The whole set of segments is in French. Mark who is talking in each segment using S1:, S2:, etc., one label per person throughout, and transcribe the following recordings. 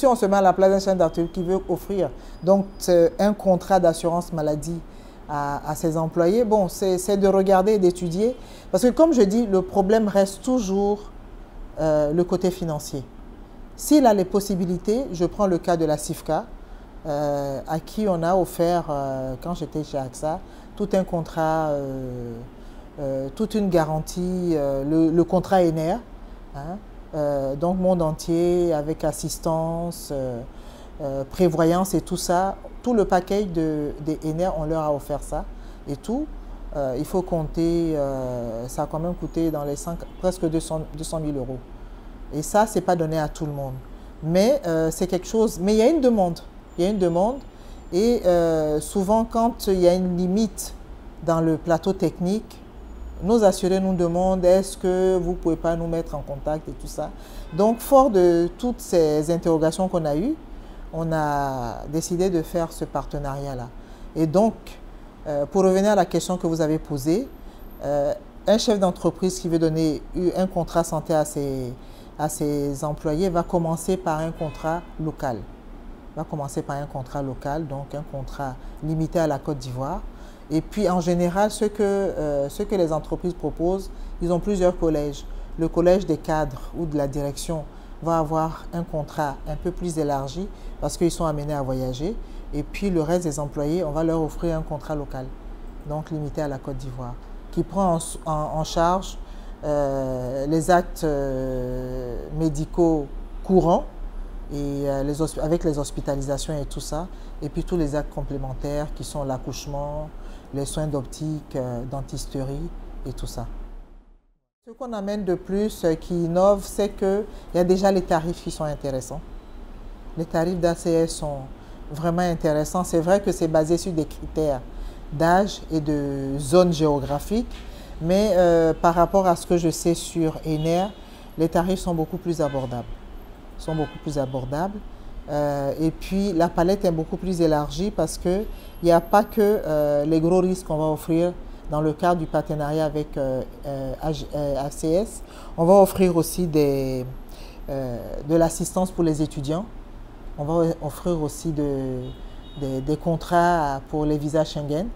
S1: si on se met à la place d'un chef d'entreprise qui veut offrir donc un contrat d'assurance maladie à ses employés, bon, c'est de regarder et d'étudier. Parce que comme je dis, le problème reste toujours le côté financier. S'il a les possibilités, je prends le cas de la CIFCA, à qui on a offert, quand j'étais chez AXA, tout un contrat, toute une garantie, le contrat ENER, hein, donc monde entier, avec assistance, prévoyance et tout ça, tout le package des ENER, on leur a offert ça et tout. Il faut compter, ça a quand même coûté dans les presque 200 000 euros. Et ça, ce n'est pas donné à tout le monde. Mais c'est quelque chose, mais il y a une demande. Il y a une demande et souvent quand il y a une limite dans le plateau technique, nos assurés nous demandent est-ce que vous ne pouvez pas nous mettre en contact et tout ça. Donc fort de toutes ces interrogations qu'on a eues, on a décidé de faire ce partenariat-là. Et donc, pour revenir à la question que vous avez posée, un chef d'entreprise qui veut donner un contrat santé à ses employés va commencer par un contrat local. Donc un contrat limité à la Côte d'Ivoire. Et puis en général, ce que les entreprises proposent, ils ont plusieurs collèges. Le collège des cadres ou de la direction va avoir un contrat un peu plus élargi parce qu'ils sont amenés à voyager. Et puis le reste des employés, on va leur offrir un contrat local, donc limité à la Côte d'Ivoire, qui prend en charge les actes médicaux courants et avec les hospitalisations et tout ça, et puis tous les actes complémentaires qui sont l'accouchement, les soins d'optique, dentisterie et tout ça. Ce qu'on amène de plus qui innove, c'est qu'il y a déjà les tarifs qui sont intéressants. Les tarifs d'ACS sont vraiment intéressants. C'est vrai que c'est basé sur des critères d'âge et de zone géographique, mais par rapport à ce que je sais sur ENER, les tarifs sont beaucoup plus abordables. Et puis la palette est beaucoup plus élargie parce qu'il n'y a pas que les gros risques qu'on va offrir dans le cadre du partenariat avec ACS. On va offrir aussi de l'assistance pour les étudiants. On va offrir aussi des contrats pour les visas Schengen.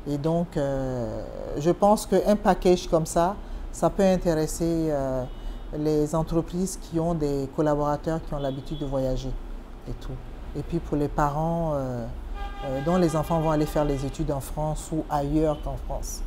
S1: Et donc, je pense qu'un package comme ça peut intéresser les entreprises qui ont des collaborateurs qui ont l'habitude de voyager et tout. Et puis pour les parents dont les enfants vont aller faire les études en France ou ailleurs qu'en France.